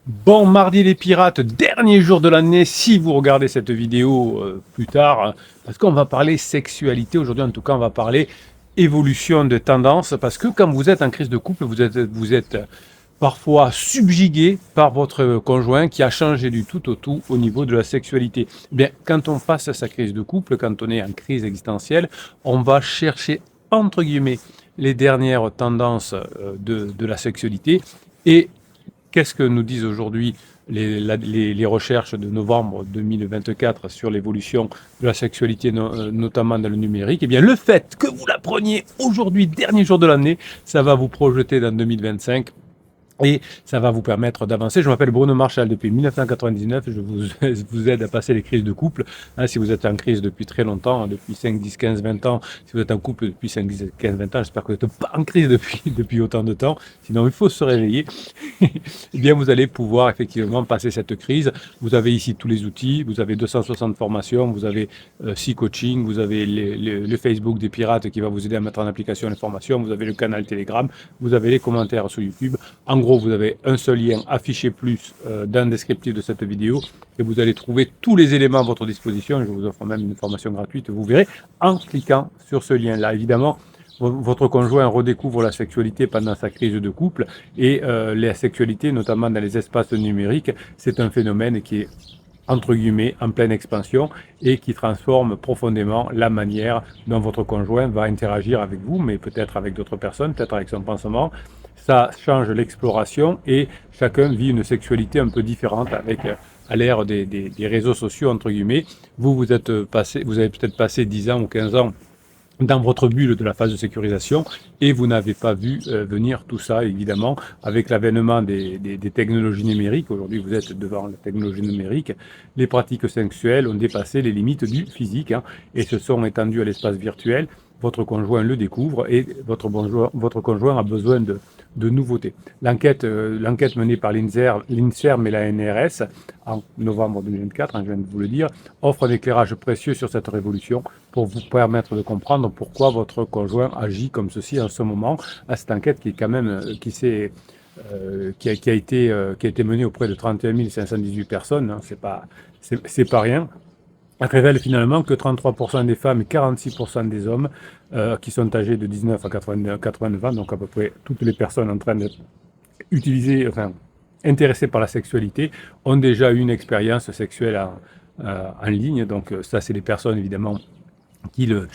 Bon mardi les pirates, dernier jour de l'année, si vous regardez cette vidéo plus tard, parce qu'on va parler sexualité aujourd'hui, en tout cas on va parler évolution de tendance, parce que quand vous êtes en crise de couple, vous êtes parfois subjugué par votre conjoint qui a changé du tout au tout au niveau de la sexualité. Eh bien, quand on passe à sa crise de couple, quand on est en crise existentielle, on va chercher entre guillemets les dernières tendances de la sexualité et qu'est-ce que nous disent aujourd'hui les recherches de novembre 2024 sur l'évolution de la sexualité, notamment dans le numérique? Eh bien, le fait que vous la preniez aujourd'hui, dernier jour de l'année, ça va vous projeter dans 2025 et ça va vous permettre d'avancer. Je m'appelle Bruno Marchal depuis 1999. Je vous aide à passer les crises de couple. Hein, si vous êtes en crise depuis très longtemps, depuis 5, 10, 15, 20 ans, si vous êtes en couple depuis 5, 10, 15, 20 ans, j'espère que vous n'êtes pas en crise depuis autant de temps. Sinon, il faut se réveiller. Eh bien, vous allez pouvoir effectivement passer cette crise. Vous avez ici tous les outils. Vous avez 260 formations. Vous avez 6 coachings. Vous avez le Facebook des pirates qui va vous aider à mettre en application les formations. Vous avez le canal Telegram. Vous avez les commentaires sur YouTube. En gros, vous avez un seul lien, affiché plus, dans le descriptif de cette vidéo et vous allez trouver tous les éléments à votre disposition. Je vous offre même une formation gratuite, vous verrez, en cliquant sur ce lien-là. Évidemment, votre conjoint redécouvre la sexualité pendant sa crise de couple et la sexualité, notamment dans les espaces numériques, c'est un phénomène qui est entre guillemets, en pleine expansion et qui transforme profondément la manière dont votre conjoint va interagir avec vous, mais peut-être avec d'autres personnes, peut-être avec son pansement. Ça change l'exploration et chacun vit une sexualité un peu différente avec à l'ère des réseaux sociaux, entre guillemets. Vous avez peut-être passé 10 ans ou 15 ans dans votre bulle de la phase de sécurisation et vous n'avez pas vu venir tout ça, évidemment, avec l'avènement des technologies numériques. Aujourd'hui, vous êtes devant la technologie numérique. Les pratiques sexuelles ont dépassé les limites du physique hein, et se sont étendues à l'espace virtuel. Votre conjoint le découvre et votre conjoint a besoin de nouveautés. L'enquête menée par l'INSERM et la NRS en novembre 2024, hein, je viens de vous le dire, offre un éclairage précieux sur cette révolution pour vous permettre de comprendre pourquoi votre conjoint agit comme ceci en ce moment. À cette enquête qui est quand même qui a été menée auprès de 31 518 personnes, hein, c'est pas rien. Elle révèle finalement que 33% des femmes et 46% des hommes qui sont âgés de 19 à 89 ans, donc à peu près toutes les personnes en train d'être intéressées par la sexualité, ont déjà eu une expérience sexuelle en ligne. Donc ça, c'est les personnes évidemment qui le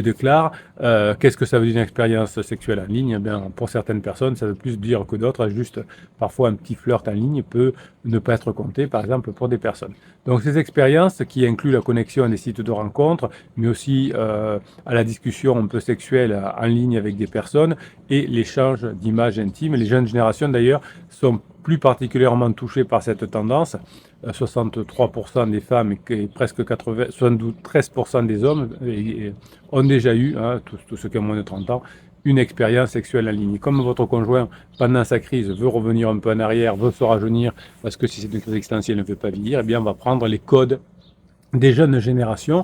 déclarent. Qu'est-ce que ça veut dire une expérience sexuelle en ligne? Eh bien, pour certaines personnes, ça veut plus dire que d'autres. Juste, parfois, un petit flirt en ligne peut ne pas être compté, par exemple, pour des personnes. Donc, ces expériences qui incluent la connexion à des sites de rencontres, mais aussi à la discussion un peu sexuelle en ligne avec des personnes et l'échange d'images intimes. Les jeunes générations, d'ailleurs, sont plus particulièrement touchées par cette tendance. 63% des femmes et presque 73% des hommes ont déjà eu, hein, tous ceux qui ont moins de 30 ans, une expérience sexuelle en ligne. Comme votre conjoint, pendant sa crise, veut revenir un peu en arrière, veut se rajeunir, parce que si c'est une crise existentielle, il ne veut pas vieillir, eh bien, on va prendre les codes des jeunes générations.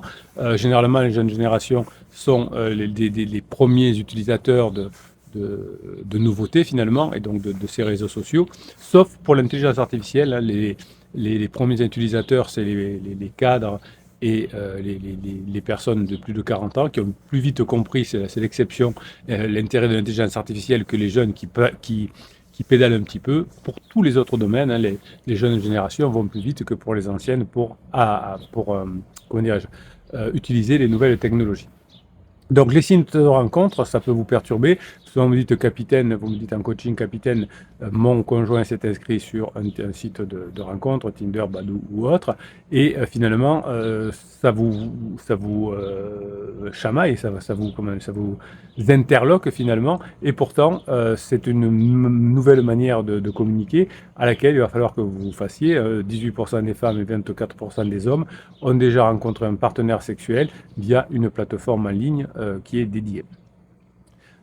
Généralement, les jeunes générations sont les premiers utilisateurs de nouveautés finalement, et donc de ces réseaux sociaux, sauf pour l'intelligence artificielle. Hein, les premiers utilisateurs, c'est les cadres et les personnes de plus de 40 ans qui ont plus vite compris, c'est l'exception, l'intérêt de l'intelligence artificielle que les jeunes qui pédalent un petit peu. Pour tous les autres domaines, hein, les jeunes générations vont plus vite que pour les anciennes pour comment dirais-je, utiliser les nouvelles technologies. Donc les signes de rencontre, ça peut vous perturber. Souvent vous me dites capitaine, vous me dites en coaching capitaine, mon conjoint s'est inscrit sur un site de rencontre, Tinder, Badoo ou autre, et finalement ça vous chamaille, ça vous interloque finalement, et pourtant c'est une nouvelle manière de communiquer à laquelle il va falloir que vous fassiez. 18% des femmes et 24% des hommes ont déjà rencontré un partenaire sexuel via une plateforme en ligne qui est dédiée.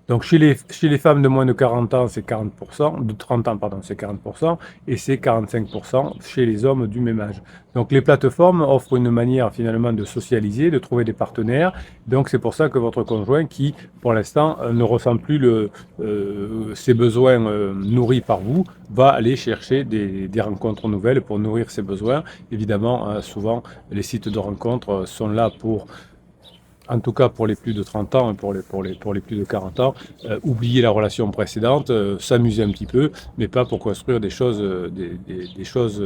Donc chez les femmes de moins de 40 ans, c'est 40%, de 30 ans, pardon, c'est 40%, et c'est 45% chez les hommes du même âge. Donc les plateformes offrent une manière finalement de socialiser, de trouver des partenaires. Donc c'est pour ça que votre conjoint, qui pour l'instant ne ressent plus ses besoins nourris par vous, va aller chercher des rencontres nouvelles pour nourrir ses besoins. Évidemment, souvent les sites de rencontres sont là pour, en tout cas pour les plus de 30 ans et pour les plus de 40 ans, oublier la relation précédente, s'amuser un petit peu, mais pas pour construire des choses, des choses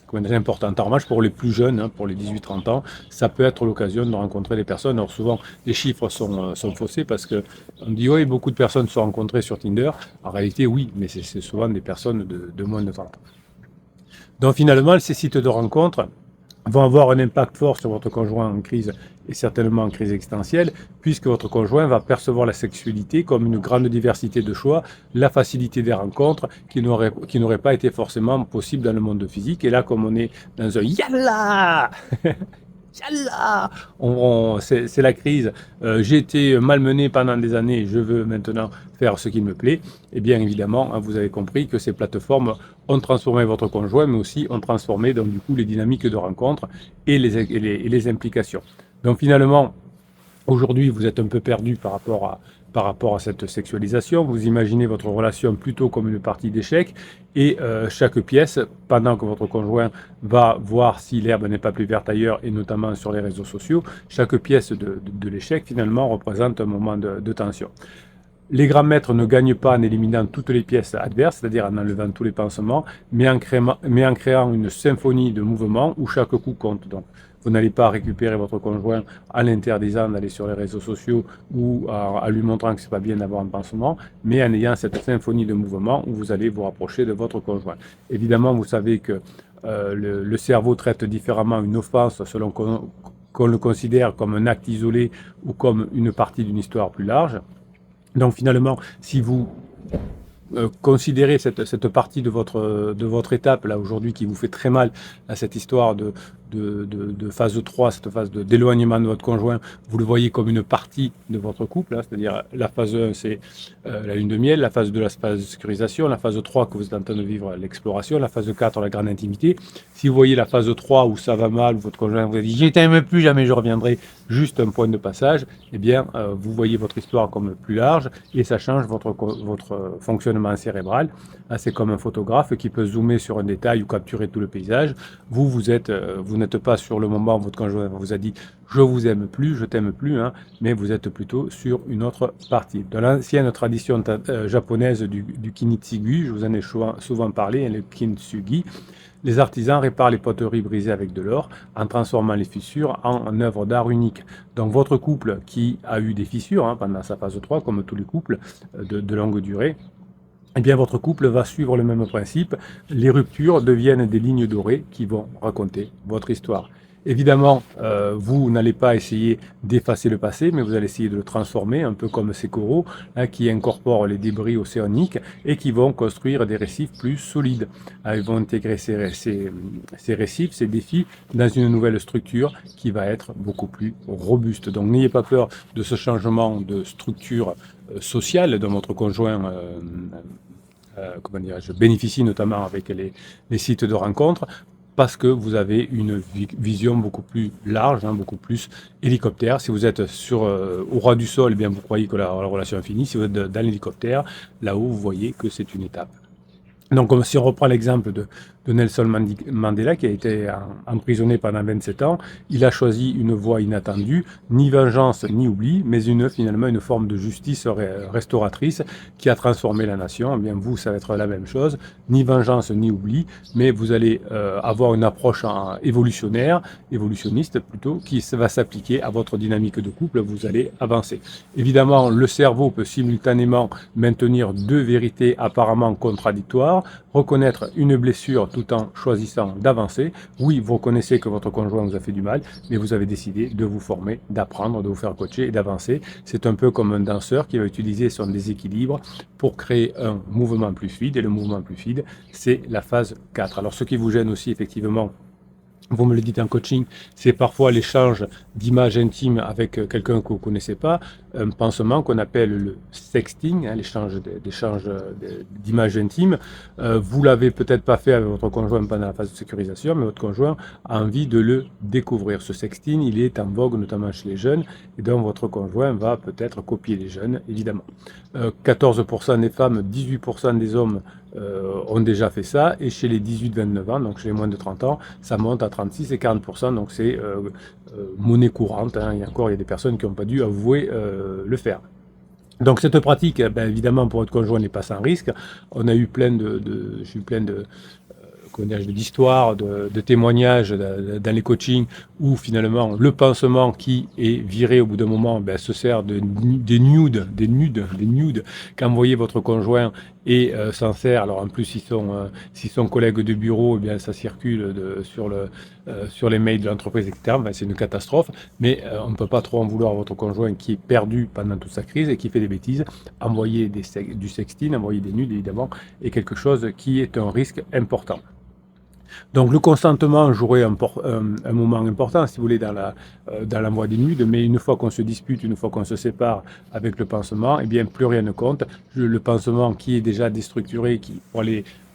comment dire, importantes. En revanche, pour les plus jeunes, hein, pour les 18-30 ans, ça peut être l'occasion de rencontrer des personnes. Alors souvent, les chiffres sont faussés parce que on dit oui, beaucoup de personnes se sont rencontrées sur Tinder. En réalité, oui, mais c'est souvent des personnes de moins de 30 ans. Donc finalement, ces sites de rencontres vont avoir un impact fort sur votre conjoint en crise et certainement en crise existentielle, puisque votre conjoint va percevoir la sexualité comme une grande diversité de choix, la facilité des rencontres qui n'aurait pas été forcément possible dans le monde physique. Et là, comme on est dans un yalla Yallah, c'est la crise. J'ai été malmené pendant des années. Je veux maintenant faire ce qui me plaît. Et bien évidemment, hein, vous avez compris que ces plateformes ont transformé votre conjoint, mais aussi ont transformé donc du coup les dynamiques de rencontre et les implications. Donc finalement, aujourd'hui, vous êtes un peu perdu par rapport à cette sexualisation. Vous imaginez votre relation plutôt comme une partie d'échecs et chaque pièce, pendant que votre conjoint va voir si l'herbe n'est pas plus verte ailleurs, et notamment sur les réseaux sociaux, chaque pièce de l'échec finalement représente un moment de tension. Les grands maîtres ne gagnent pas en éliminant toutes les pièces adverses, c'est-à-dire en enlevant tous les pansements, mais en créant une symphonie de mouvements où chaque coup compte. Donc, vous n'allez pas récupérer votre conjoint en l'interdisant d'aller sur les réseaux sociaux ou en lui montrant que c'est pas bien d'avoir un pansement, mais en ayant cette symphonie de mouvements où vous allez vous rapprocher de votre conjoint. Évidemment, vous savez que le cerveau traite différemment une offense selon qu'on le considère comme un acte isolé ou comme une partie d'une histoire plus large. Donc finalement, si vous considérez cette partie de votre étape là aujourd'hui qui vous fait très mal, à cette histoire de phase 3, cette phase d'éloignement de votre conjoint, vous le voyez comme une partie de votre couple, hein, c'est-à-dire la phase 1 c'est la lune de miel, la phase 2 la phase de sécurisation, la phase 3 que vous êtes en train de vivre l'exploration, la phase 4 la grande intimité. Si vous voyez la phase 3 où ça va mal, où votre conjoint vous dit je t'aime plus, jamais je reviendrai, juste un point de passage, eh bien vous voyez votre histoire comme plus large et ça change votre fonctionnement cérébral. C'est comme un photographe qui peut zoomer sur un détail ou capturer tout le paysage. Vous n'êtes pas sur le moment où votre conjoint vous a dit je vous aime plus, je t'aime plus, hein, mais vous êtes plutôt sur une autre partie. Dans l'ancienne tradition japonaise du kinitsugi, je vous en ai souvent parlé, hein, le kintsugi, les artisans réparent les poteries brisées avec de l'or en transformant les fissures en œuvres d'art uniques. Donc votre couple qui a eu des fissures hein, pendant sa phase 3, comme tous les couples de longue durée, eh bien votre couple va suivre le même principe. Les ruptures deviennent des lignes dorées qui vont raconter votre histoire. Évidemment, vous n'allez pas essayer d'effacer le passé, mais vous allez essayer de le transformer, un peu comme ces coraux hein, qui incorporent les débris océaniques et qui vont construire des récifs plus solides. Ils vont intégrer ces récifs, ces défis, dans une nouvelle structure qui va être beaucoup plus robuste. Donc n'ayez pas peur de ce changement de structure sociale dont votre conjoint comment dirais-je, bénéficie notamment avec les sites de rencontres, parce que vous avez une vision beaucoup plus large, hein, beaucoup plus hélicoptère. Si vous êtes au ras du sol, eh bien vous croyez que la relation est finie. Si vous êtes dans l'hélicoptère, là-haut, vous voyez que c'est une étape. Donc, si on reprend l'exemple de Nelson Mandela, qui a été emprisonné pendant 27 ans, il a choisi une voie inattendue, ni vengeance ni oubli, mais finalement une forme de justice restauratrice qui a transformé la nation. Eh bien, vous, ça va être la même chose, ni vengeance ni oubli, mais vous allez avoir une approche évolutionniste plutôt, qui va s'appliquer à votre dynamique de couple, vous allez avancer. Évidemment, le cerveau peut simultanément maintenir deux vérités apparemment contradictoires, reconnaître une blessure tout en choisissant d'avancer. Oui, vous reconnaissez que votre conjoint vous a fait du mal, mais vous avez décidé de vous former, d'apprendre, de vous faire coacher et d'avancer. C'est un peu comme un danseur qui va utiliser son déséquilibre pour créer un mouvement plus fluide, et le mouvement plus fluide, c'est la phase 4. Alors, ce qui vous gêne aussi, effectivement, vous me le dites en coaching, c'est parfois l'échange d'images intimes avec quelqu'un que vous ne connaissez pas. un pansement qu'on appelle le sexting, hein, l'échange d'images intimes. Vous l'avez peut-être pas fait avec votre conjoint pendant la phase de sécurisation, mais votre conjoint a envie de le découvrir. Ce sexting, il est en vogue notamment chez les jeunes, et donc votre conjoint va peut-être copier les jeunes, évidemment. 14% des femmes, 18% des hommes ont déjà fait ça, et chez les 18-29 ans, donc chez les moins de 30 ans, ça monte à 36 et 40%, donc c'est monnaie courante, hein. Il y a des personnes qui n'ont pas dû avouer le faire. Donc cette pratique, évidemment, pour votre conjoint n'est pas sans risque. On a eu j'ai eu plein d'histoires, de témoignages dans les coachings où finalement le pansement qui est viré au bout d'un moment se sert des nudes qu'envoyait votre conjoint et s'en sert. Alors en plus, s'ils sont collègues de bureau, ça circule sur les mails de l'entreprise, etc. C'est une catastrophe, mais on ne peut pas trop en vouloir à votre conjoint qui est perdu pendant toute sa crise et qui fait des bêtises. Envoyer du sexting, envoyer des nudes, évidemment, est quelque chose qui est un risque important. Donc le consentement jouerait un moment important, si vous voulez, dans l'envoi des nudes, mais une fois qu'on se dispute, une fois qu'on se sépare avec le pansement, plus rien ne compte. Le pansement qui est déjà déstructuré,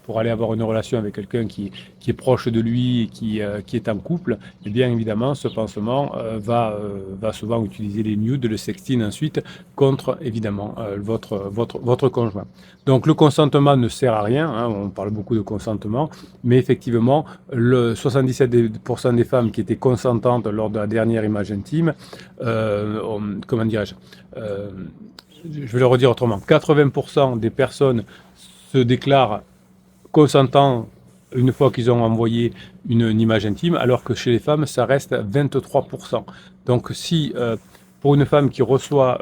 pour aller avoir une relation avec quelqu'un qui est proche de lui et qui est en couple, évidemment, ce pansement va souvent utiliser les nudes, le sexting ensuite, contre, évidemment, votre conjoint. Donc le consentement ne sert à rien, hein, on parle beaucoup de consentement, mais effectivement, le 77% des femmes qui étaient consentantes lors de la dernière image intime, comment dirais-je, je vais le redire autrement, 80% des personnes se déclarent consentant une fois qu'ils ont envoyé une image intime, alors que chez les femmes, ça reste 23%. Donc si pour une femme qui reçoit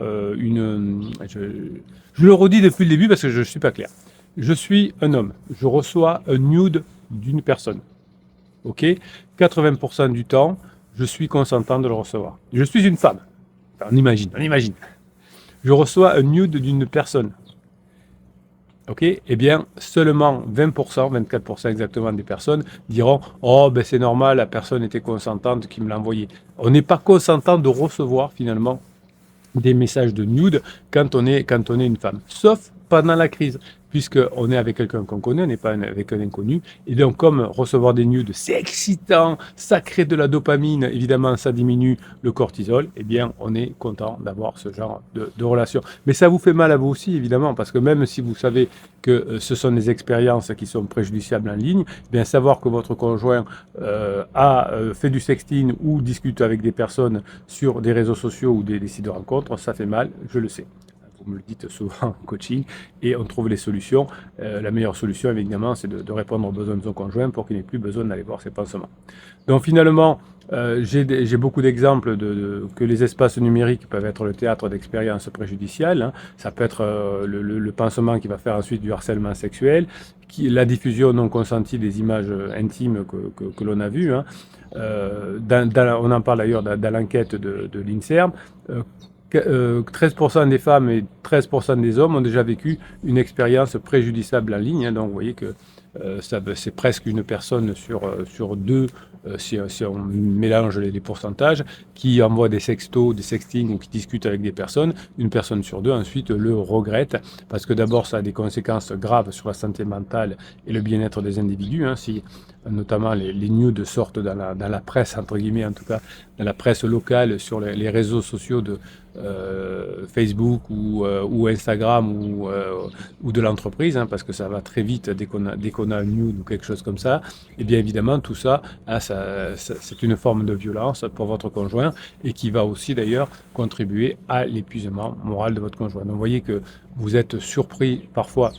je le redis depuis le début parce que je ne suis pas clair. Je suis un homme, je reçois un nude d'une personne. Ok, 80% du temps, je suis consentant de le recevoir. Je suis une femme. Enfin, on imagine. Je reçois un nude d'une personne. Ok, seulement 20%, 24% exactement des personnes diront « Oh, c'est normal, la personne était consentante qui me l'a envoyé. » On n'est pas consentant de recevoir finalement des messages de nude quand on est une femme, sauf pendant la crise, puisqu'on est avec quelqu'un qu'on connaît, on n'est pas avec un inconnu, et donc comme recevoir des nudes, c'est excitant, ça crée de la dopamine, évidemment ça diminue le cortisol, on est content d'avoir ce genre de relation. Mais ça vous fait mal à vous aussi, évidemment, parce que même si vous savez que ce sont des expériences qui sont préjudiciables en ligne, savoir que votre conjoint a fait du sexting ou discute avec des personnes sur des réseaux sociaux ou des sites de rencontres, ça fait mal, je le sais. Vous me le dites souvent en coaching, et on trouve les solutions. La meilleure solution, évidemment, c'est de répondre aux besoins de son conjoint pour qu'il n'ait plus besoin d'aller voir ses pansements. Donc finalement, j'ai beaucoup d'exemples que les espaces numériques peuvent être le théâtre d'expériences préjudiciales, hein. Ça peut être le pansement qui va faire ensuite du harcèlement sexuel, la diffusion non consentie des images intimes que l'on a vues, hein. On en parle d'ailleurs dans l'enquête de l'INSERM. 13% des femmes et 13% des hommes ont déjà vécu une expérience préjudiciable en ligne, hein. Donc vous voyez que c'est presque une personne sur deux, si on mélange les pourcentages, qui envoie des sextos, des sextings ou qui discute avec des personnes. Une personne sur deux ensuite le regrette, parce que d'abord ça a des conséquences graves sur la santé mentale et le bien-être des individus, hein. Si notamment les nudes sortent dans la presse, entre guillemets, en tout cas dans la presse locale, sur les réseaux sociaux de Facebook ou Instagram ou de l'entreprise, hein, parce que ça va très vite dès qu'on a un nude ou quelque chose comme ça, évidemment tout ça, hein, c'est une forme de violence pour votre conjoint et qui va aussi d'ailleurs contribuer à l'épuisement moral de votre conjoint. Donc vous voyez que vous êtes surpris parfois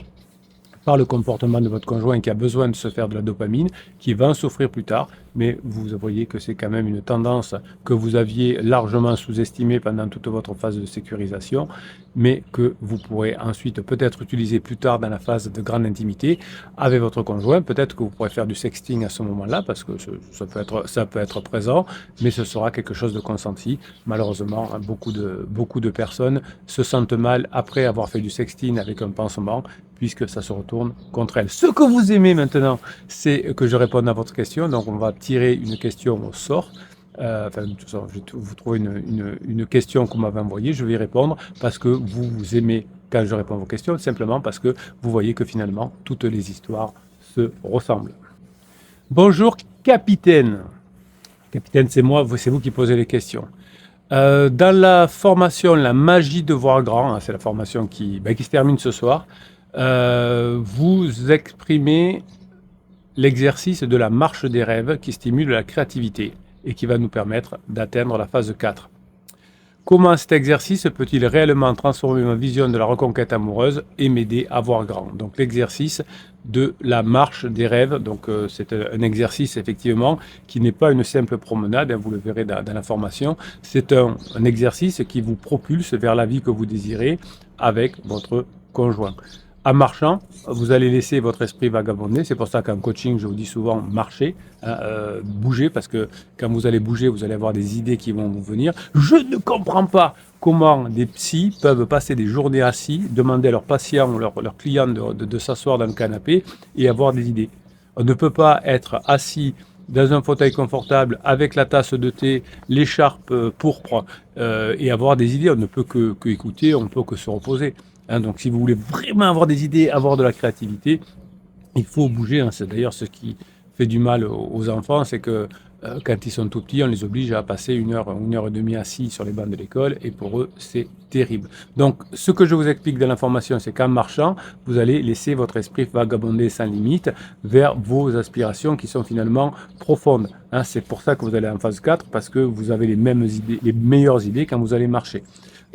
par le comportement de votre conjoint qui a besoin de se faire de la dopamine, qui va en souffrir plus tard, mais vous voyez que c'est quand même une tendance que vous aviez largement sous-estimée pendant toute votre phase de sécurisation, mais que vous pourrez ensuite peut-être utiliser plus tard dans la phase de grande intimité avec votre conjoint. Peut-être que vous pourrez faire du sexting à ce moment-là, parce que ça peut être présent, mais ce sera quelque chose de consenti. Malheureusement, beaucoup de personnes se sentent mal après avoir fait du sexting avec un pansement, puisque ça se retourne contre elles. Ce que vous aimez maintenant, c'est que je réponde à votre question. Donc on va tirer une question au sort. Enfin, de toute façon, vous trouvez une question qu'on m'avait envoyée, je vais y répondre parce que vous aimez quand je réponds à vos questions, simplement parce que vous voyez que finalement, toutes les histoires se ressemblent. Bonjour, capitaine. Capitaine, c'est moi, c'est vous qui posez les questions. Dans la formation La magie de voir grand, hein, c'est la formation qui se termine ce soir, vous exprimez l'exercice de la marche des rêves qui stimule la créativité et qui va nous permettre d'atteindre la phase 4. Comment cet exercice peut-il réellement transformer ma vision de la reconquête amoureuse et m'aider à voir grand? Donc l'exercice de la marche des rêves, donc c'est un exercice effectivement qui n'est pas une simple promenade, hein, vous le verrez dans la formation, c'est un exercice qui vous propulse vers la vie que vous désirez avec votre conjoint. En marchant, vous allez laisser votre esprit vagabonder. C'est pour ça qu'en coaching, je vous dis souvent marcher, hein, bouger, parce que quand vous allez bouger, vous allez avoir des idées qui vont vous venir. Je ne comprends pas comment des psys peuvent passer des journées assis, demander à leurs patients, leurs clients de s'asseoir dans le canapé et avoir des idées. On ne peut pas être assis dans un fauteuil confortable avec la tasse de thé, l'écharpe pourpre et avoir des idées. On ne peut que écouter, on ne peut que se reposer. Hein, donc si vous voulez vraiment avoir des idées, avoir de la créativité, il faut bouger. Hein. C'est d'ailleurs ce qui fait du mal aux enfants, c'est que quand ils sont tout petits, on les oblige à passer une heure et demie assis sur les bancs de l'école, et pour eux, c'est terrible. Donc, ce que je vous explique dans l'information, c'est qu'en marchant, vous allez laisser votre esprit vagabonder sans limite vers vos aspirations qui sont finalement profondes. Hein, c'est pour ça que vous allez en phase 4, parce que vous avez les mêmes idées, les meilleures idées quand vous allez marcher.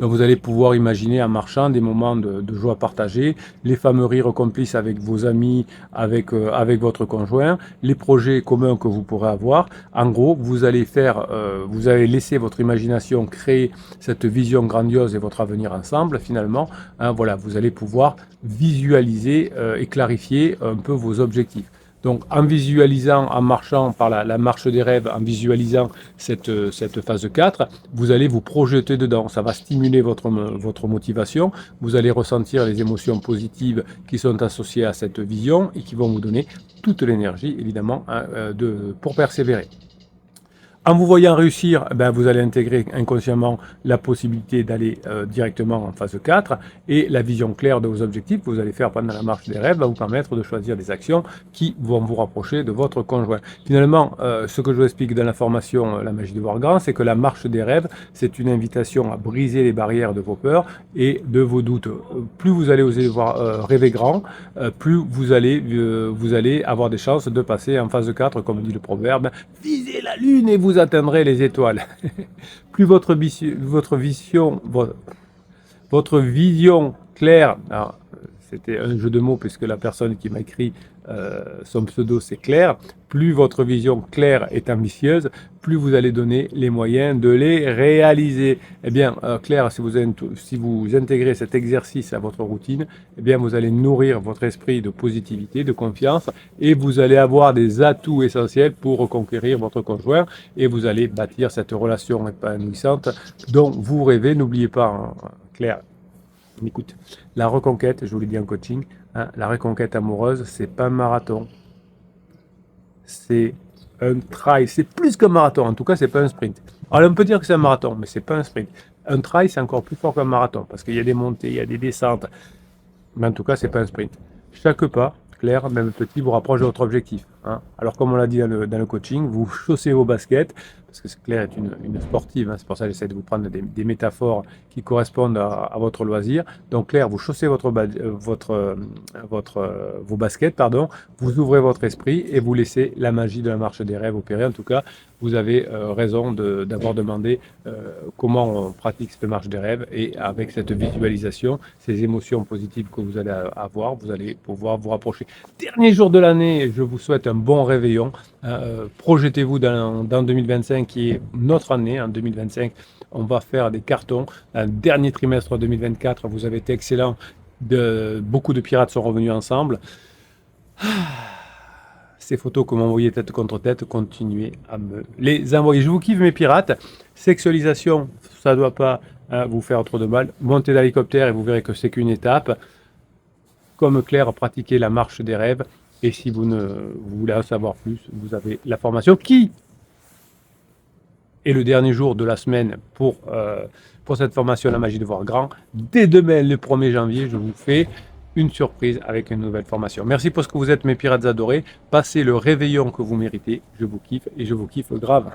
Donc vous allez pouvoir imaginer en marchant des moments de joie partagée, les fameux rires complices avec vos amis, avec votre conjoint, les projets communs que vous pourrez avoir. En gros, vous allez laisser votre imagination créer cette vision grandiose et votre avenir ensemble finalement. Hein, voilà, vous allez pouvoir visualiser et clarifier un peu vos objectifs. Donc en visualisant, en marchant par la marche des rêves, en visualisant cette phase 4, vous allez vous projeter dedans. Ça va stimuler votre motivation. Vous allez ressentir les émotions positives qui sont associées à cette vision et qui vont vous donner toute l'énergie, évidemment, hein, pour persévérer. En vous voyant réussir, vous allez intégrer inconsciemment la possibilité d'aller directement en phase 4 et la vision claire de vos objectifs que vous allez faire pendant la marche des rêves va vous permettre de choisir des actions qui vont vous rapprocher de votre conjoint. Finalement, ce que je vous explique dans la formation La magie de voir grand, c'est que la marche des rêves, c'est une invitation à briser les barrières de vos peurs et de vos doutes. Plus vous allez oser rêver grand, plus vous allez avoir des chances de passer en phase 4, comme dit le proverbe, visez la lune et vous atteindrez les étoiles. Plus votre vision claire, alors, c'était un jeu de mots puisque la personne qui m'a écrit son pseudo c'est Claire, plus votre vision claire est ambitieuse, plus vous allez donner les moyens de les réaliser. Eh bien, Claire, si vous intégrez cet exercice à votre routine, eh bien, vous allez nourrir votre esprit de positivité, de confiance, et vous allez avoir des atouts essentiels pour reconquérir votre conjoint, et vous allez bâtir cette relation épanouissante dont vous rêvez. N'oubliez pas, hein, Claire, écoute, la reconquête, je vous l'ai dit en coaching, hein, la reconquête amoureuse, c'est pas un marathon, c'est un trail, c'est plus qu'un marathon, en tout cas c'est pas un sprint. Alors on peut dire que c'est un marathon, mais c'est pas un sprint. Un trail c'est encore plus fort qu'un marathon, parce qu'il y a des montées, il y a des descentes, mais en tout cas c'est pas un sprint. Chaque pas, clair, même petit, vous rapproche de votre objectif. Hein. Alors comme on l'a dit dans le coaching, vous chaussez vos baskets, parce que Claire est une sportive, hein, c'est pour ça que j'essaie de vous prendre des métaphores qui correspondent à votre loisir. Donc Claire, vous chaussez vos baskets, pardon, vous ouvrez votre esprit et vous laissez la magie de la marche des rêves opérer. En tout cas, vous avez raison d'avoir demandé comment on pratique cette marche des rêves, et avec cette visualisation, ces émotions positives que vous allez avoir, vous allez pouvoir vous rapprocher. Dernier jour de l'année, je vous souhaite un bon réveillon. Projetez-vous dans 2025 qui est notre année. En 2025, on va faire des cartons. Un dernier trimestre 2024, vous avez été excellent. Beaucoup de pirates sont revenus ensemble. Ces photos que m'envoyez tête contre tête, continuez à me les envoyer. Je vous kiffe mes pirates. Sexualisation, ça ne doit pas vous faire trop de mal. Montez d'hélicoptère et vous verrez que c'est qu'une étape. Comme Claire, pratiquez la marche des rêves. Et si vous voulez en savoir plus, vous avez la formation qui et le dernier jour de la semaine pour cette formation La magie de voir grand. Dès demain, le 1er janvier, je vous fais une surprise avec une nouvelle formation. Merci pour ce que vous êtes, mes pirates adorés. Passez le réveillon que vous méritez. Je vous kiffe et je vous kiffe grave.